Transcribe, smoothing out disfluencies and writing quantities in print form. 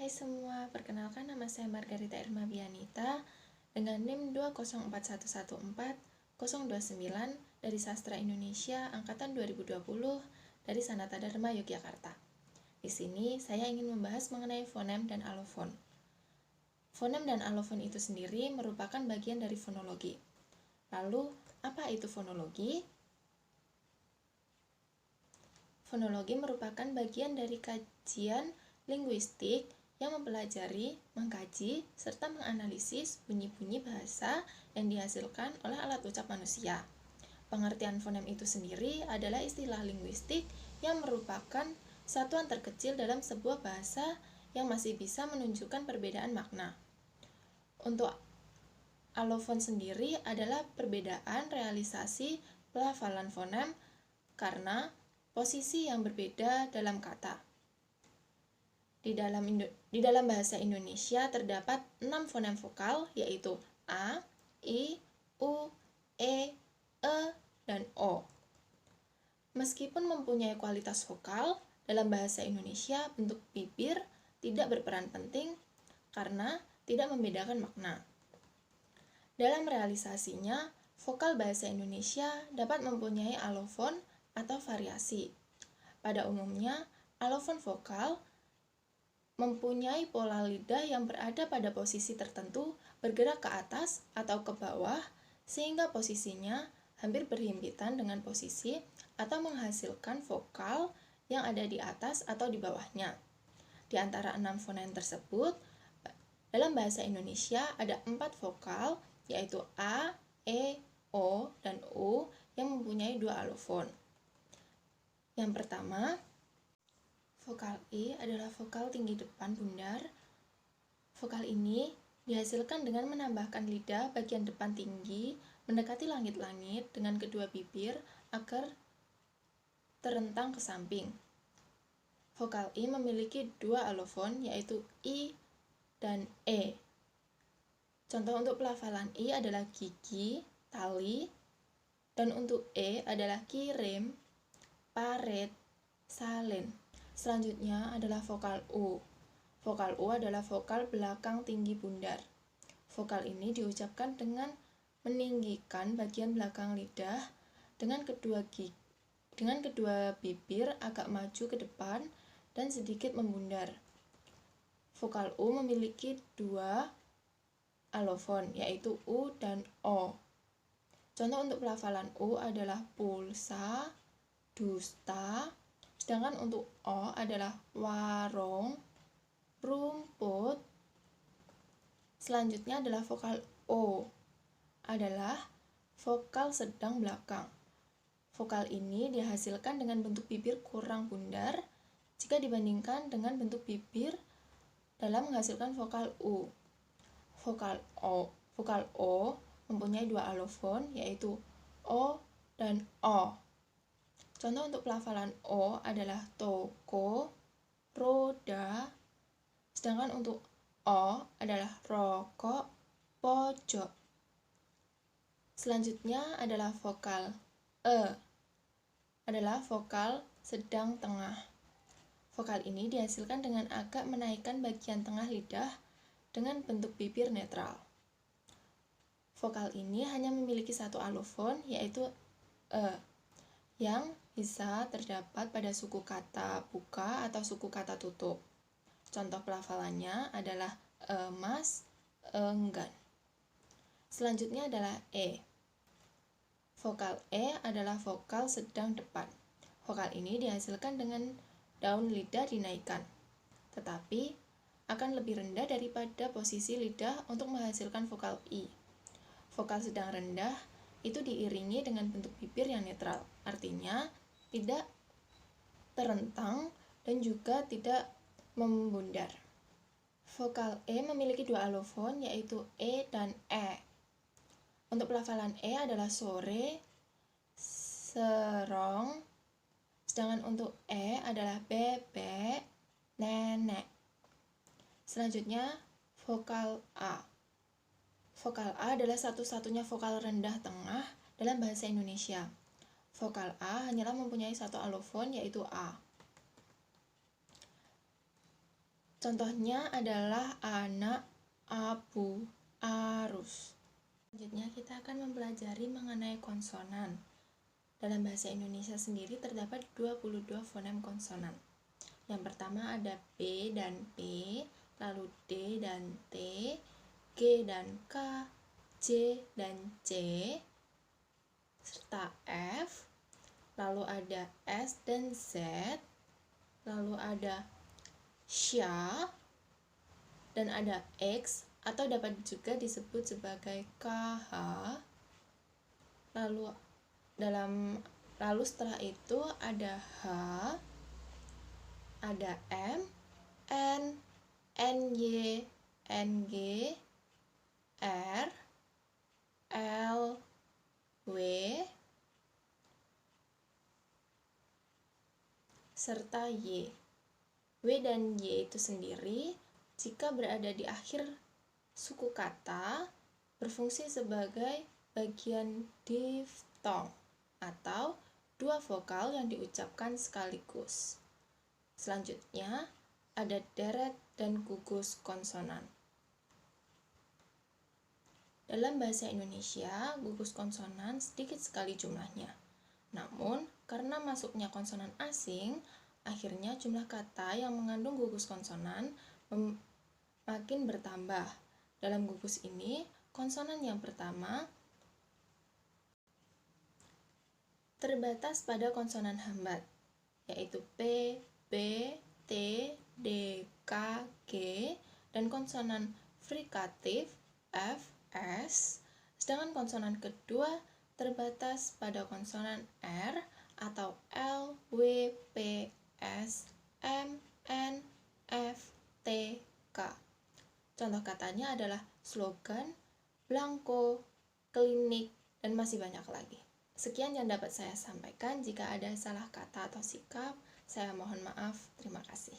Hai semua, perkenalkan nama saya Margarita Irma Bianita dengan NIM 204114029 dari Sastra Indonesia Angkatan 2020 dari Sanata Dharma Yogyakarta. Di sini saya ingin membahas mengenai fonem dan alofon. Fonem dan alofon itu sendiri merupakan bagian dari fonologi. Lalu, apa itu fonologi? Fonologi merupakan bagian dari kajian linguistik yang mempelajari, mengkaji, serta menganalisis bunyi-bunyi bahasa yang dihasilkan oleh alat ucap manusia. Pengertian fonem itu sendiri adalah istilah linguistik yang merupakan satuan terkecil dalam sebuah bahasa yang masih bisa menunjukkan perbedaan makna. Untuk alofon sendiri adalah perbedaan realisasi pelafalan fonem karena posisi yang berbeda dalam kata. Di dalam bahasa Indonesia terdapat 6 fonem vokal, yaitu A, I, U, E, dan O. Meskipun mempunyai kualitas vokal, dalam bahasa Indonesia bentuk bibir tidak berperan penting karena tidak membedakan makna. Dalam realisasinya, vokal bahasa Indonesia dapat mempunyai alofon atau variasi. Pada umumnya, alofon vokal mempunyai pola lidah yang berada pada posisi tertentu bergerak ke atas atau ke bawah sehingga posisinya hampir berhimpitan dengan posisi atau menghasilkan vokal yang ada di atas atau di bawahnya. Di antara 6 fonem tersebut, dalam bahasa Indonesia ada 4 vokal yaitu A, E, O, dan U yang mempunyai 2 alofon. Yang pertama, vokal I adalah vokal tinggi depan bundar. Vokal ini dihasilkan dengan menambahkan lidah bagian depan tinggi mendekati langit-langit dengan kedua bibir agar terentang ke samping. Vokal I memiliki 2 alofon yaitu I dan E. Contoh untuk pelafalan I adalah gigi, tali, dan untuk E adalah kirim, paret, salin. Selanjutnya adalah vokal U. Vokal U adalah vokal belakang tinggi bundar. Vokal ini diucapkan dengan meninggikan bagian belakang lidah dengan kedua bibir agak maju ke depan dan sedikit membundar. Vokal U memiliki 2 alofon yaitu U dan O. Contoh untuk pelafalan U adalah pulsa, dusta, sedangkan untuk O adalah warung, rumput. Selanjutnya adalah vokal O, adalah vokal sedang belakang. Vokal ini dihasilkan dengan bentuk bibir kurang bundar jika dibandingkan dengan bentuk bibir dalam menghasilkan vokal U. Vokal O mempunyai 2 alofon yaitu O dan O. Contoh untuk pelafalan O adalah toko, roda, sedangkan untuk O adalah rokok, pojok. Selanjutnya adalah vokal E, adalah vokal sedang tengah. Vokal ini dihasilkan dengan agak menaikkan bagian tengah lidah dengan bentuk bibir netral. Vokal ini hanya memiliki 1 alofon yaitu E, yang bisa terdapat pada suku kata buka atau suku kata tutup. Contoh pelafalannya adalah emas, enggan. Selanjutnya adalah E. Vokal E adalah vokal sedang depan. Vokal ini dihasilkan dengan daun lidah dinaikkan, tetapi akan lebih rendah daripada posisi lidah untuk menghasilkan vokal I. Vokal sedang rendah itu diiringi dengan bentuk bibir yang netral, artinya tidak terentang dan juga tidak membundar. Vokal E memiliki 2 alofon yaitu E dan E. Untuk pelafalan E adalah sore, serong, sedangkan untuk E adalah bebek, nenek. Selanjutnya vokal A. Vokal A adalah satu-satunya vokal rendah tengah dalam bahasa Indonesia. Vokal A hanyalah mempunyai 1 alofon yaitu A. Contohnya adalah anak, abu, arus. Selanjutnya kita akan mempelajari mengenai konsonan. Dalam bahasa Indonesia sendiri terdapat 22 fonem konsonan. Yang pertama ada B dan P, lalu D dan T, G dan K, J dan C, serta F, lalu ada S dan Z, lalu ada SYA, dan ada X atau dapat juga disebut sebagai KH. Lalu setelah itu ada H, ada M, N, NY, NG, R, L, W, serta Y. W dan Y itu sendiri jika berada di akhir suku kata berfungsi sebagai bagian diftong atau dua vokal yang diucapkan sekaligus. Selanjutnya ada deret dan gugus konsonan. Dalam bahasa Indonesia, gugus konsonan sedikit sekali jumlahnya. Namun, karena masuknya konsonan asing, akhirnya jumlah kata yang mengandung gugus konsonan makin bertambah. Dalam gugus ini, konsonan yang pertama terbatas pada konsonan hambat, yaitu P, B, T, D, K, G, dan konsonan frikatif F, S, sedangkan konsonan kedua terbatas pada konsonan R atau L, W, P, S, M, N, F, T, K. Contoh katanya adalah slogan, belangko, klinik, dan masih banyak lagi. Sekian yang dapat saya sampaikan. Jika ada salah kata atau sikap, saya mohon maaf. Terima kasih.